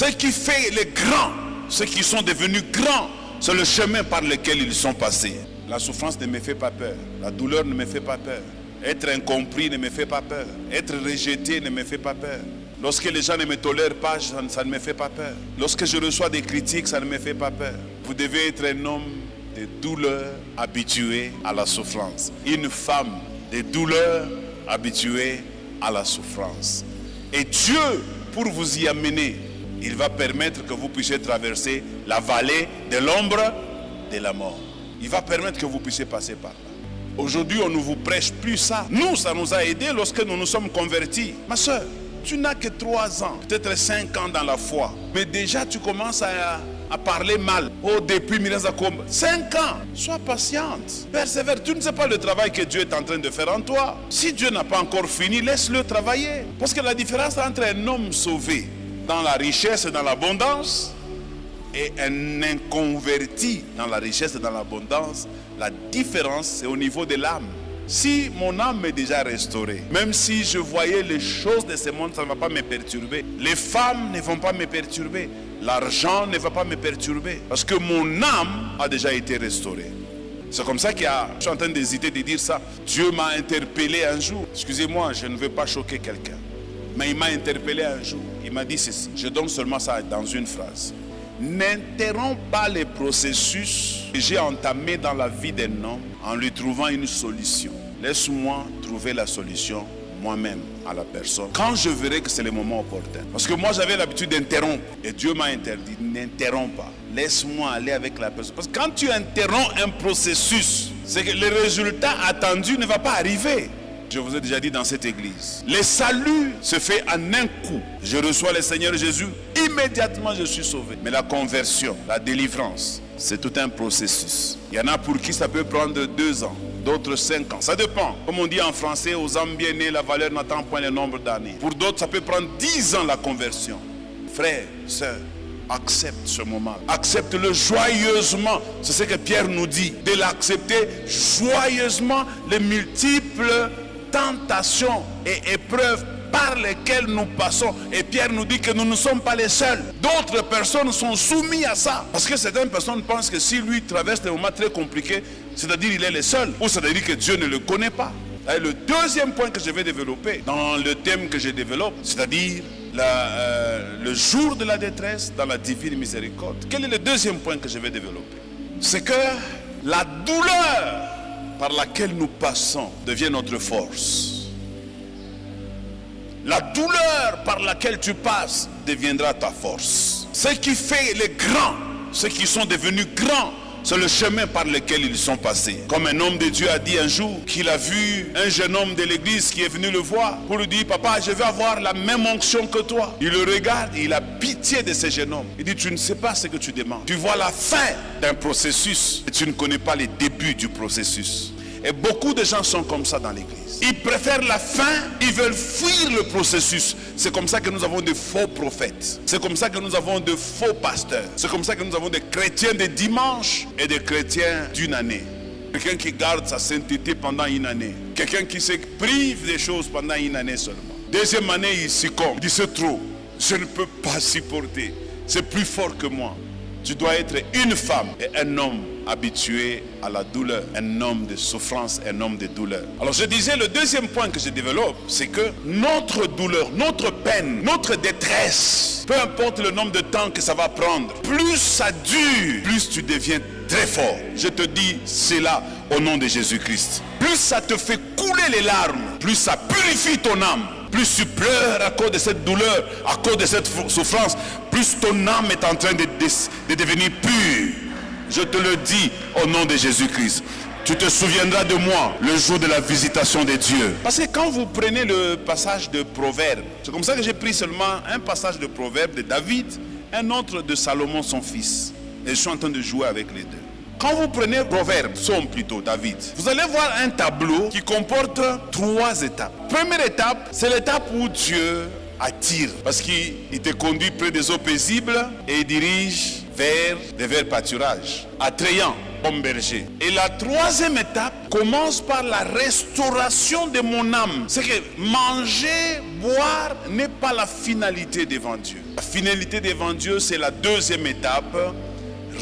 Ce qui fait les grands, ceux qui sont devenus grands, c'est le chemin par lequel ils sont passés. La souffrance ne me fait pas peur. La douleur ne me fait pas peur. Être incompris ne me fait pas peur. Être rejeté ne me fait pas peur. Lorsque les gens ne me tolèrent pas, ça ne me fait pas peur. Lorsque je reçois des critiques, ça ne me fait pas peur. Vous devez être un homme de douleur habitué à la souffrance. Une femme de douleur habituée à la souffrance. Et Dieu, pour vous y amener, il va permettre que vous puissiez traverser la vallée de l'ombre de la mort. Il va permettre que vous puissiez passer par là. Aujourd'hui, on ne vous prêche plus ça. Nous, ça nous a aidés lorsque nous nous sommes convertis. Ma soeur, tu n'as que 3 ans, peut-être 5 ans dans la foi. Mais déjà, tu commences à parler mal. Oh, depuis 5 ans. Sois patiente. Persévère. Tu ne sais pas le travail que Dieu est en train de faire en toi. Si Dieu n'a pas encore fini, laisse-le travailler. Parce que la différence entre un homme sauvé dans la richesse et dans l'abondance et un inconverti dans la richesse et dans l'abondance, la différence c'est au niveau de l'âme. Si mon âme est déjà restaurée, même si je voyais les choses de ce monde, ça ne va pas me perturber. Les femmes ne vont pas me perturber. L'argent ne va pas me perturber. Parce que mon âme a déjà été restaurée. C'est comme ça que je suis en train d'hésiter de dire ça. Dieu m'a interpellé un jour. Excusez-moi, je ne veux pas choquer quelqu'un. Mais il m'a interpellé un jour. Il m'a dit ceci. Je donne seulement ça dans une phrase. N'interromps pas les processus que j'ai entamés dans la vie d'un homme en lui trouvant une solution. Laisse-moi trouver la solution moi-même à la personne quand je verrai que c'est le moment opportun. Parce que moi j'avais l'habitude d'interrompre et Dieu m'a interdit. N'interromps pas. Laisse-moi aller avec la personne. Parce que quand tu interromps un processus, c'est que le résultat attendu ne va pas arriver. Je vous ai déjà dit dans cette église, le salut se fait en un coup. Je reçois le Seigneur Jésus, immédiatement je suis sauvé. Mais la conversion, la délivrance, c'est tout un processus. Il y en a pour qui ça peut prendre 2 ans, d'autres 5 ans. Ça dépend. Comme on dit en français, aux âmes bien nées, la valeur n'attend point le nombre d'années. Pour d'autres, ça peut prendre 10 ans la conversion. Frères, sœurs, accepte ce moment. Accepte-le joyeusement. C'est ce que Pierre nous dit. De l'accepter joyeusement, les multiples tentations et épreuves par lesquelles nous passons. Et Pierre nous dit que nous ne sommes pas les seuls. D'autres personnes sont soumises à ça. Parce que certaines personnes pensent que si lui traverse des moments très compliqués, c'est-à-dire il est le seul. Ou c'est-à-dire que Dieu ne le connaît pas. Et le deuxième point que je vais développer dans le thème que je développe, c'est-à-dire le jour de la détresse dans la divine miséricorde. Quel est le deuxième point que je vais développer? C'est que la douleur par laquelle nous passons devient notre force. La douleur par laquelle tu passes deviendra ta force. Ce qui fait les grands, ceux qui sont devenus grands, c'est le chemin par lequel ils sont passés. Comme un homme de Dieu a dit un jour qu'il a vu un jeune homme de l'église qui est venu le voir pour lui dire: papa, je vais avoir la même onction que toi. Il le regarde et il a pitié de ce jeune homme. Il dit: tu ne sais pas ce que tu demandes. Tu vois la fin d'un processus et tu ne connais pas les débuts du processus. Et beaucoup de gens sont comme ça dans l'église. Ils préfèrent la fin, ils veulent fuir le processus. C'est comme ça que nous avons de faux prophètes. C'est comme ça que nous avons de faux pasteurs. C'est comme ça que nous avons des chrétiens de dimanche et des chrétiens d'une année. Quelqu'un qui garde sa sainteté pendant une année. Quelqu'un qui se prive des choses pendant une année seulement. Deuxième année, il succombe. Il dit: c'est trop. Je ne peux pas supporter. C'est plus fort que moi. Tu dois être une femme et un homme habitué à la douleur, un homme de souffrance, un homme de douleur. Alors je disais, le deuxième point que je développe, c'est que notre douleur, notre peine, notre détresse, peu importe le nombre de temps que ça va prendre, plus ça dure, plus tu deviens très fort. Je te dis cela au nom de Jésus-Christ. Plus ça te fait couler les larmes, plus ça purifie ton âme. Plus tu pleures à cause de cette douleur, à cause de cette souffrance, plus ton âme est en train de devenir pure. Je te le dis au nom de Jésus-Christ. Tu te souviendras de moi le jour de la visitation de Dieu. Parce que quand vous prenez le passage de Proverbes, c'est comme ça que j'ai pris seulement un passage de Proverbes de David, un autre de Salomon son fils. Et je suis en train de jouer avec les deux. Quand vous prenez Proverbes, Psaume plutôt, David, vous allez voir un tableau qui comporte 3 étapes. Première étape, c'est l'étape où Dieu attire. Parce qu'il te conduit près des eaux paisibles et il dirige vers des verts pâturages, attrayant. homme berger. Et la troisième étape commence par la restauration de mon âme. C'est que manger, boire n'est pas la finalité devant Dieu. La finalité devant Dieu, c'est la deuxième étape,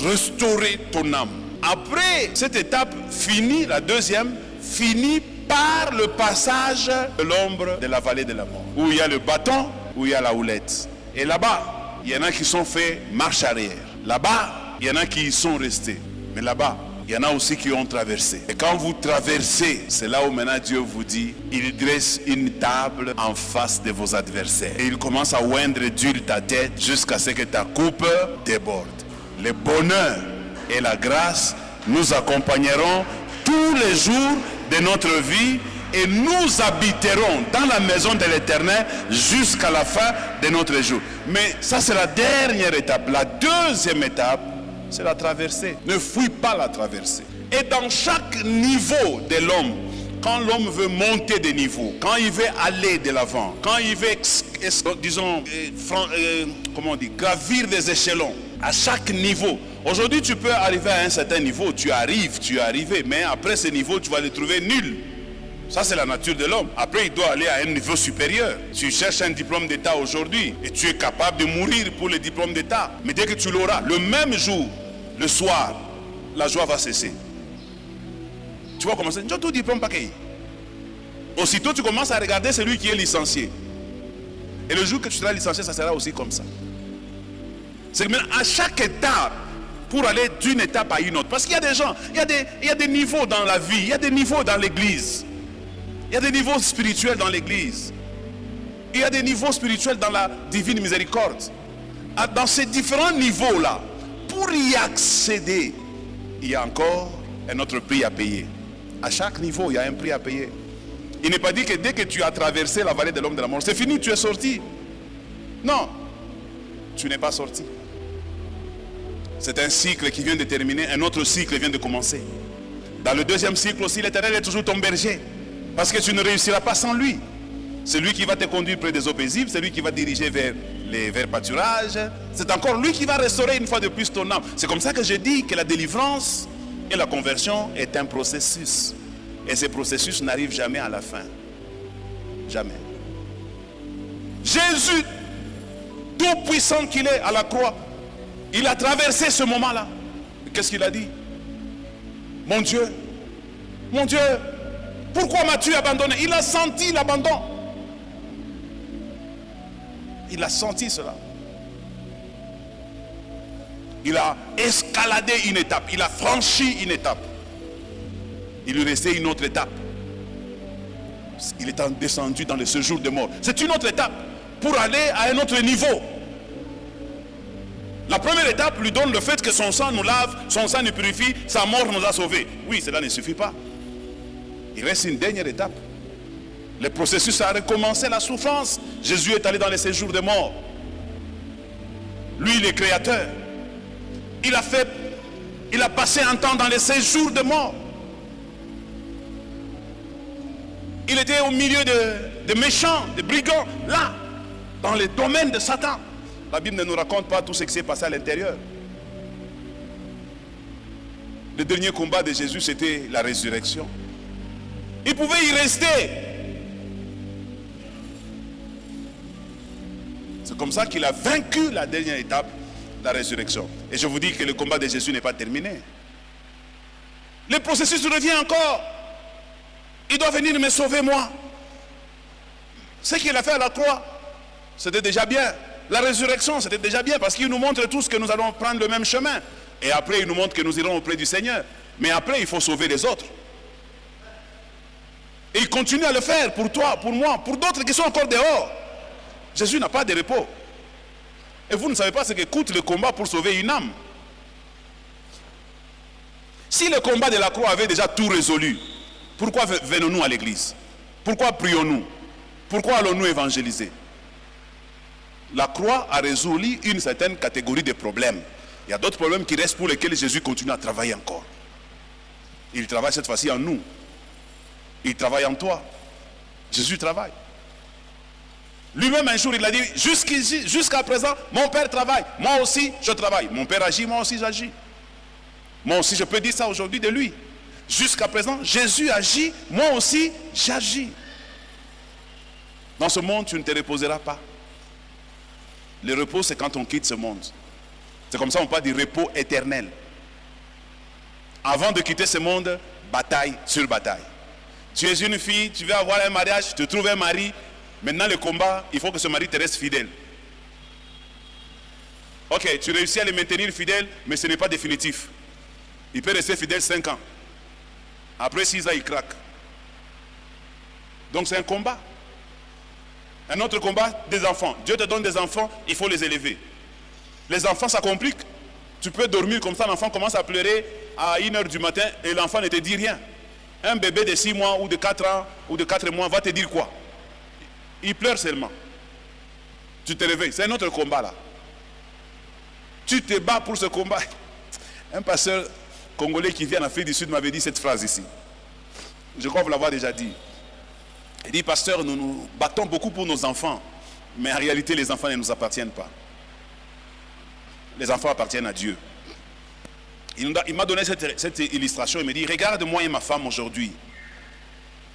restaurer ton âme. Après cette étape finie, la deuxième, finit par le passage de l'ombre de la vallée de la mort, où il y a le bâton, où il y a la houlette. Et là-bas, il y en a qui sont fait marche arrière. Là-bas, il y en a qui y sont restés. Mais là-bas, il y en a aussi qui ont traversé. Et quand vous traversez, c'est là où maintenant Dieu vous dit, il dresse une table en face de vos adversaires. Et il commence à oindre d'huile ta tête jusqu'à ce que ta coupe déborde. Le bonheur et la grâce nous accompagneront tous les jours de notre vie et nous habiterons dans la maison de l'Éternel jusqu'à la fin de notre jour. Mais ça, c'est la dernière étape. La deuxième étape, c'est la traversée. Ne fuis pas la traversée. Et dans chaque niveau de l'homme, quand l'homme veut monter de niveau, quand il veut aller de l'avant, quand il veut, gravir des échelons, à chaque niveau. Aujourd'hui, tu peux arriver à un certain niveau, tu es arrivé, mais après ce niveau, tu vas le trouver nul. Ça, c'est la nature de l'homme. Après, il doit aller à un niveau supérieur. Tu cherches un diplôme d'État aujourd'hui et tu es capable de mourir pour le diplôme d'État. Mais dès que tu l'auras, le même jour, le soir, la joie va cesser. Tu vas commencer, tu as tout diplôme paquet. Aussitôt, tu commences à regarder celui qui est licencié. Et le jour que tu seras licencié, ça sera aussi comme ça. C'est que à chaque étape, pour aller d'une étape à une autre. Parce qu'il y a des gens, il y a des niveaux dans la vie, il y a des niveaux dans l'église. Il y a des niveaux spirituels dans l'église. Il y a des niveaux spirituels dans la divine miséricorde. Dans ces différents niveaux-là, pour y accéder, il y a encore un autre prix à payer. À chaque niveau, il y a un prix à payer. Il n'est pas dit que dès que tu as traversé la vallée de l'homme de la mort, c'est fini, tu es sorti. Non, tu n'es pas sorti. C'est un cycle qui vient de terminer, un autre cycle vient de commencer. Dans le deuxième cycle aussi, l'Éternel est toujours ton berger. Parce que tu ne réussiras pas sans lui. C'est lui qui va te conduire près des eaux paisibles, c'est lui qui va te diriger vers les verts pâturages. C'est encore lui qui va restaurer une fois de plus ton âme. C'est comme ça que je dis que la délivrance et la conversion est un processus. Et ce processus n'arrive jamais à la fin. Jamais. Jésus, tout puissant qu'il est à la croix, il a traversé ce moment-là. Qu'est-ce qu'il a dit? Mon Dieu, pourquoi m'as-tu abandonné? Il a senti l'abandon. Il a senti cela. Il a escaladé une étape. Il a franchi une étape. Il lui restait une autre étape. Il est descendu dans le séjour de mort. C'est une autre étape pour aller à un autre niveau. La première étape lui donne le fait que son sang nous lave, son sang nous purifie, sa mort nous a sauvés. Oui, cela ne suffit pas. Il reste une dernière étape. Le processus a recommencé, la souffrance. Jésus est allé dans les séjours de mort. Lui, le créateur. Il a passé un temps dans les séjours de mort. Il était au milieu de méchants, de brigands, là, dans les domaines de Satan. La Bible ne nous raconte pas tout ce qui s'est passé à l'intérieur. Le dernier combat de Jésus, c'était la résurrection. Il pouvait y rester. C'est comme ça qu'il a vaincu la dernière étape, la résurrection. Et je vous dis que le combat de Jésus n'est pas terminé. Le processus revient encore. Il doit venir me sauver moi. Ce qu'il a fait à la croix, c'était déjà bien. La résurrection, c'était déjà bien parce qu'il nous montre tous que nous allons prendre le même chemin. Et après, il nous montre que nous irons auprès du Seigneur. Mais après, il faut sauver les autres. Et il continue à le faire pour toi, pour moi, pour d'autres qui sont encore dehors. Jésus n'a pas de repos. Et vous ne savez pas ce que coûte le combat pour sauver une âme. Si le combat de la croix avait déjà tout résolu, pourquoi venons-nous à l'église? Pourquoi prions-nous? Pourquoi allons-nous évangéliser? La croix a résolu une certaine catégorie de problèmes. Il y a d'autres problèmes qui restent pour lesquels Jésus continue à travailler encore. Il travaille cette fois-ci en nous. Il travaille en toi. Jésus travaille. Lui-même un jour il a dit, jusqu'à présent, mon Père travaille. Moi aussi je travaille. Mon Père agit, moi aussi j'agis. Moi aussi, je peux dire ça aujourd'hui de lui. Jusqu'à présent, Jésus agit, moi aussi, j'agis. Dans ce monde, tu ne te reposeras pas. Le repos, c'est quand on quitte ce monde. C'est comme ça qu'on parle du repos éternel. Avant de quitter ce monde, bataille sur bataille. Tu es une fille, tu veux avoir un mariage, tu trouves un mari. Maintenant, le combat, il faut que ce mari te reste fidèle. Ok, tu réussis à le maintenir fidèle, mais ce n'est pas définitif. Il peut rester fidèle 5 ans. Après 6 ans, il craque. Donc c'est un combat. Un autre combat, des enfants. Dieu te donne des enfants, il faut les élever. Les enfants, ça complique. Tu peux dormir comme ça, l'enfant commence à pleurer à 1h du matin et l'enfant ne te dit rien. Un bébé de 6 mois ou de 4 ans ou de 4 mois va te dire quoi? Il pleure seulement. Tu te réveilles. C'est un autre combat là. Tu te bats pour ce combat. Un pasteur congolais qui vient en Afrique du Sud m'avait dit cette phrase ici. Je crois vous l'avoir déjà dit. Il dit, pasteur, nous nous battons beaucoup pour nos enfants, mais en réalité, les enfants ne nous appartiennent pas. Les enfants appartiennent à Dieu. Il m'a donné cette illustration, il me dit, regarde moi et ma femme aujourd'hui.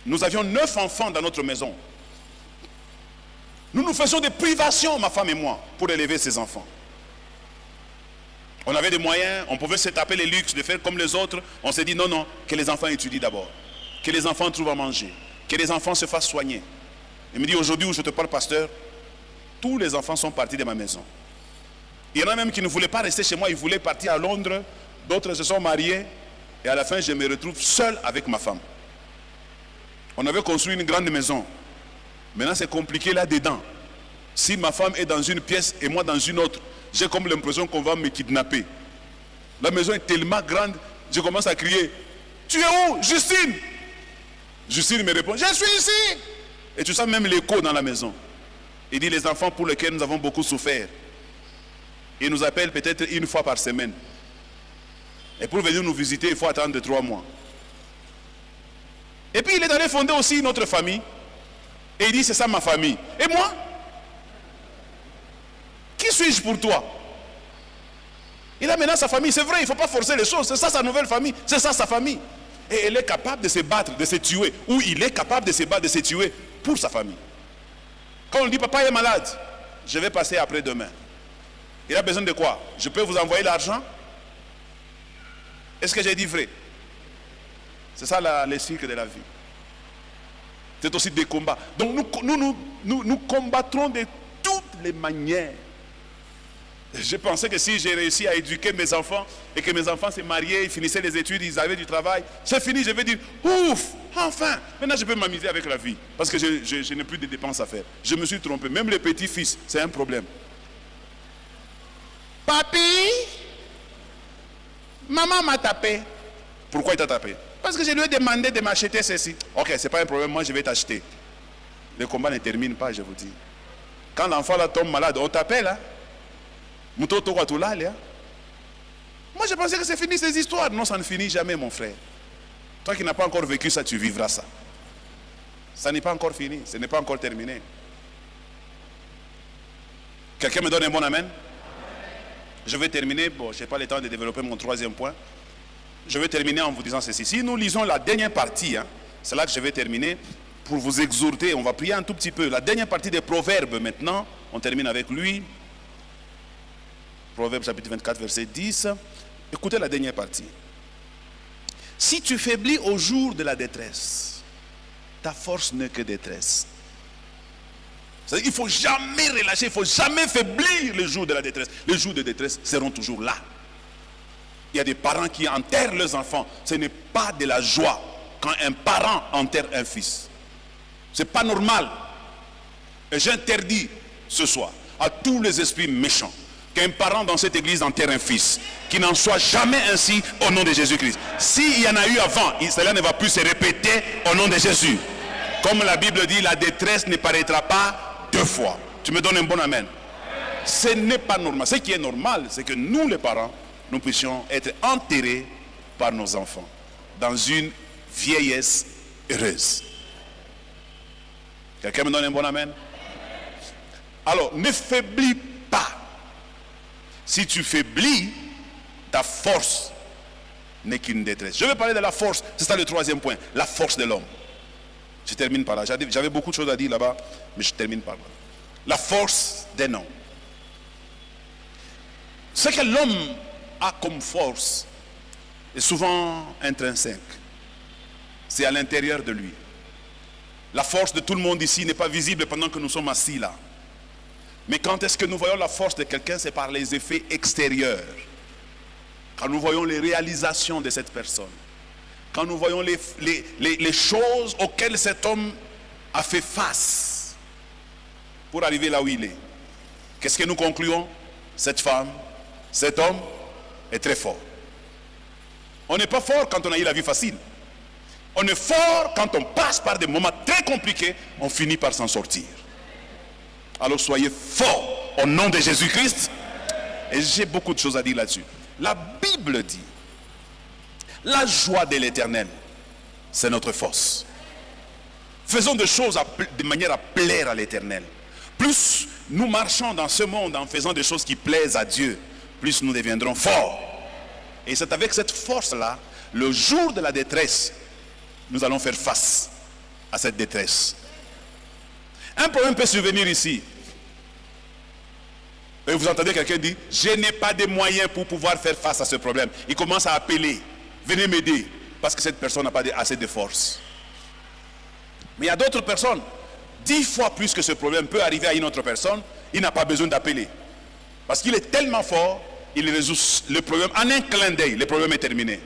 Nous avions 9 enfants dans notre maison. Nous nous faisions des privations, ma femme et moi, pour élever ces enfants. On avait des moyens, on pouvait se taper les luxes de faire comme les autres. On s'est dit non, non, que les enfants étudient d'abord. Que les enfants trouvent à manger. Que les enfants se fassent soigner. Il me dit aujourd'hui où je te parle, pasteur, tous les enfants sont partis de ma maison. Il y en a même qui ne voulaient pas rester chez moi, ils voulaient partir à Londres. D'autres se sont mariés. Et à la fin, je me retrouve seul avec ma femme. On avait construit une grande maison. Maintenant, c'est compliqué là-dedans. Si ma femme est dans une pièce et moi dans une autre, j'ai comme l'impression qu'on va me kidnapper. La maison est tellement grande, je commence à crier, tu es où, Justine? Justine me répond, je suis ici. Et tu sens même l'écho dans la maison. Il dit, les enfants pour lesquels nous avons beaucoup souffert, ils nous appellent peut-être une fois par semaine. Et pour venir nous visiter, il faut attendre 3 mois. Et puis il est allé fonder aussi notre famille. Et il dit, c'est ça ma famille. Et moi? Qui suis-je pour toi? Il a maintenant sa famille, c'est vrai, il ne faut pas forcer les choses. C'est ça sa nouvelle famille, c'est ça sa famille. Et elle est capable de se battre, de se tuer. Ou il est capable de se battre, de se tuer pour sa famille. Quand on dit papa est malade, je vais passer après-demain. Il a besoin de quoi? Je peux vous envoyer l'argent? Est-ce que j'ai dit vrai? C'est ça le cycle de la vie. C'est aussi des combats. Donc nous combattrons de toutes les manières. Je pensais que si j'ai réussi à éduquer mes enfants et que mes enfants se mariaient, ils finissaient les études, ils avaient du travail, c'est fini, je vais dire, ouf, enfin, maintenant je peux m'amuser avec la vie parce que je n'ai plus de dépenses à faire. Je me suis trompé, même les petits-fils, c'est un problème. Papi, maman m'a tapé. Pourquoi il t'a tapé? Parce que je lui ai demandé de m'acheter ceci. Ok, c'est pas un problème, moi je vais t'acheter. Le combat ne termine pas, je vous dis. Quand l'enfant là tombe malade, on t'appelle, hein? Moi je pensais que c'est fini ces histoires. Non, ça ne finit jamais mon frère. Toi qui n'as pas encore vécu ça, tu vivras ça. Ça n'est pas encore fini, ce n'est pas encore terminé. Quelqu'un me donne un bon amen? Je vais terminer, bon je n'ai pas le temps de développer mon 3e point. Je vais terminer en vous disant ceci. Si nous lisons la dernière partie, hein, c'est là que je vais terminer, pour vous exhorter, on va prier un tout petit peu. La dernière partie des Proverbes maintenant, on termine avec lui. Proverbe chapitre 24, verset 10. Écoutez la dernière partie. Si tu faiblis au jour de la détresse, ta force n'est que détresse. C'est-à-dire, il ne faut jamais relâcher, il ne faut jamais faiblir le jour de la détresse. Les jours de détresse seront toujours là. Il y a des parents qui enterrent leurs enfants. Ce n'est pas de la joie quand un parent enterre un fils. Ce n'est pas normal. Et j'interdis ce soir à tous les esprits méchants qu'un parent dans cette église enterre un fils, qu'il n'en soit jamais ainsi au nom de Jésus-Christ. S'il y en a eu avant, cela ne va plus se répéter au nom de Jésus. Comme la Bible dit, la détresse ne paraîtra pas 2 fois. Tu me donnes un bon amen? Ce n'est pas normal. Ce qui est normal, c'est que nous les parents, nous puissions être enterrés par nos enfants dans une vieillesse heureuse. Quelqu'un me donne un bon amen? Alors, ne faiblis pas. Si tu faiblis, ta force n'est qu'une détresse. Je vais parler de la force, c'est ça le troisième point, la force de l'homme. Je termine par là. J'avais beaucoup de choses à dire là-bas, mais je termine par là. La force d'un homme. Ce que l'homme a comme force est souvent intrinsèque. C'est à l'intérieur de lui. La force de tout le monde ici n'est pas visible pendant que nous sommes assis là. Mais quand est-ce que nous voyons la force de quelqu'un? C'est par les effets extérieurs. Quand nous voyons les réalisations de cette personne. Quand nous voyons les choses auxquelles cet homme a fait face pour arriver là où il est. Qu'est-ce que nous concluons? Cette femme, cet homme est très fort. On n'est pas fort quand on a eu la vie facile. On est fort quand on passe par des moments très compliqués, on finit par s'en sortir. Alors soyez forts au nom de Jésus-Christ. Et j'ai beaucoup de choses à dire là-dessus. La Bible dit, la joie de l'Éternel, c'est notre force. Faisons des choses de manière à plaire à l'Éternel. Plus nous marchons dans ce monde en faisant des choses qui plaisent à Dieu, plus nous deviendrons forts. Et c'est avec cette force-là, le jour de la détresse, nous allons faire face à cette détresse. Un problème peut survenir ici. Et vous entendez quelqu'un dire, je n'ai pas de moyens pour pouvoir faire face à ce problème. Il commence à appeler, venez m'aider, parce que cette personne n'a pas assez de force. Mais il y a d'autres personnes, 10 fois plus que ce problème peut arriver à une autre personne, il n'a pas besoin d'appeler. Parce qu'il est tellement fort, il résout le problème en un clin d'œil, le problème est terminé.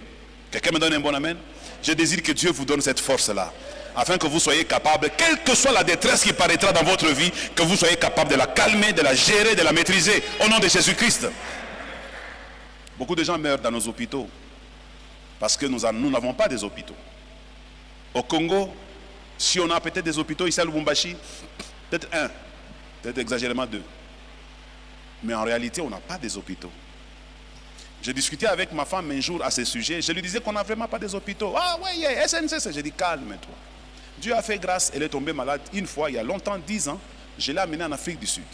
Quelqu'un me donne un bon amen? Je désire que Dieu vous donne cette force-là, afin que vous soyez capable, quelle que soit la détresse qui paraîtra dans votre vie, que vous soyez capable de la calmer, de la gérer, de la maîtriser, au nom de Jésus-Christ. Beaucoup de gens meurent dans nos hôpitaux, parce que nous n'avons pas des hôpitaux. Au Congo, si on a peut-être des hôpitaux ici à Lubumbashi, peut-être un, peut-être exagérément 2. Mais en réalité, on n'a pas des hôpitaux. J'ai discuté avec ma femme un jour à ce sujet. Je lui disais qu'on n'a vraiment pas des hôpitaux. Ah oui, SNCC. J'ai dit, calme-toi. Dieu a fait grâce, elle est tombée malade une fois, il y a longtemps, 10 ans. Je l'ai amenée en Afrique du Sud.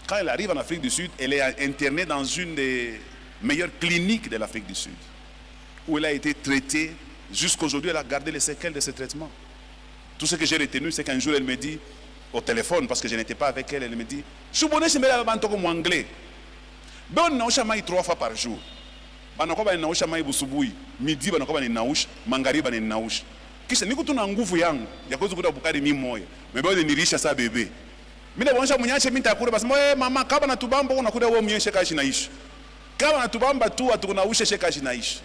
Quand elle arrive en Afrique du Sud, elle est internée dans une des meilleures cliniques de l'Afrique du Sud, où elle a été traitée. Jusqu'aujourd'hui, elle a gardé les séquelles de ce traitement. Tout ce que j'ai retenu, c'est qu'un jour, elle me dit, au téléphone, parce que je n'étais pas avec elle, elle me dit, je suis bonne, je me comme anglais. Ben on nausha mai 3 fois par jour. Banakoba ni nausha mai busubuhi, midi banakoba ni nausha, magharibi ni nausha. Kisha niko tu na nguvu yangu ya kuweza kuda bukari mimi moyo. Mbebe nilisha saa bebe. Mimi naonyesha mnyashe mimi nitakula basi mama kama na tubamba unakuda wewe mnyeshe kashi naishi. Kama na tubamba tu atukunausha kashi naishi.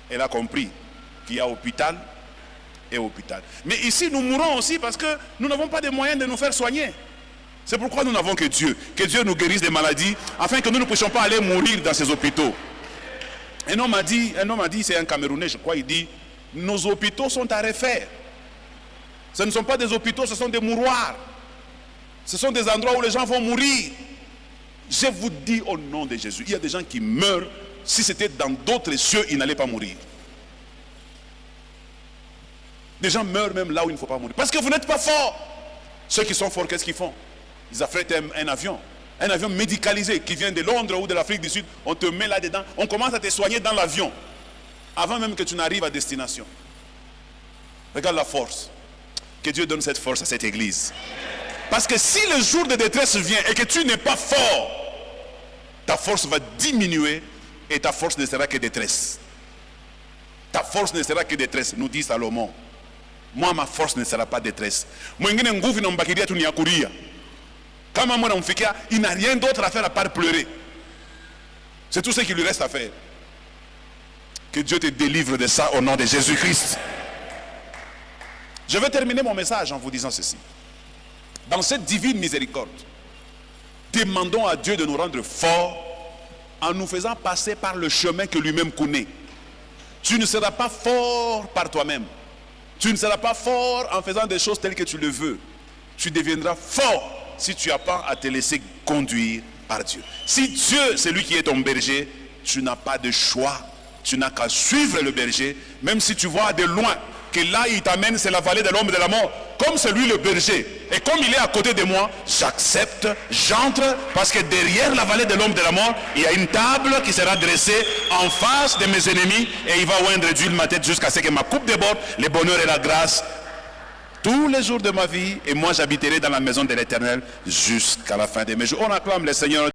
Elle a compris qu'il y a hôpital et hôpital. Mais ici nous mourons aussi parce que nous n'avons pas de moyens de nous faire soigner. C'est pourquoi nous n'avons que Dieu nous guérisse des maladies, afin que nous ne puissions pas aller mourir dans ces hôpitaux. Un homme m'a dit, c'est un Camerounais, je crois, il dit, nos hôpitaux sont à refaire. Ce ne sont pas des hôpitaux, ce sont des mouroirs. Ce sont des endroits où les gens vont mourir. Je vous dis au nom de Jésus, il y a des gens qui meurent, si c'était dans d'autres cieux, ils n'allaient pas mourir. Des gens meurent même là où il ne faut pas mourir. Parce que vous n'êtes pas forts. Ceux qui sont forts, qu'est-ce qu'ils font? Ils affrètent un avion médicalisé qui vient de Londres ou de l'Afrique du Sud. On te met là-dedans, on commence à te soigner dans l'avion, avant même que tu n'arrives à destination. Regarde la force. Que Dieu donne cette force à cette église. Parce que si le jour de détresse vient et que tu n'es pas fort, ta force va diminuer et ta force ne sera que détresse. Ta force ne sera que détresse, nous dit Salomon. Moi, ma force ne sera pas détresse. Mwingine nguvu na mbakiria tu ni ya kulia. Kama mwana mfikia, il n'a rien d'autre à faire à part pleurer. C'est tout ce qui lui reste à faire. Que Dieu te délivre de ça au nom de Jésus-Christ. Je vais terminer mon message en vous disant ceci. Dans cette divine miséricorde, demandons à Dieu de nous rendre forts en nous faisant passer par le chemin que lui-même connaît. Tu ne seras pas fort par toi-même. Tu ne seras pas fort en faisant des choses telles que tu le veux. Tu deviendras fort si tu apprends à te laisser conduire par Dieu. Si Dieu, c'est lui qui est ton berger, tu n'as pas de choix. Tu n'as qu'à suivre le berger, même si tu vois de loin que là il t'amène, c'est la vallée de l'ombre de la mort. comme c'est lui le berger, et comme il est à côté de moi, j'accepte, j'entre, parce que derrière la vallée de l'ombre de la mort, il y a une table qui sera dressée en face de mes ennemis, et il va oindre d'huile ma tête jusqu'à ce que ma coupe déborde, le bonheur et la grâce tous les jours de ma vie, et moi j'habiterai dans la maison de l'Éternel jusqu'à la fin de mes jours. On acclame le Seigneur.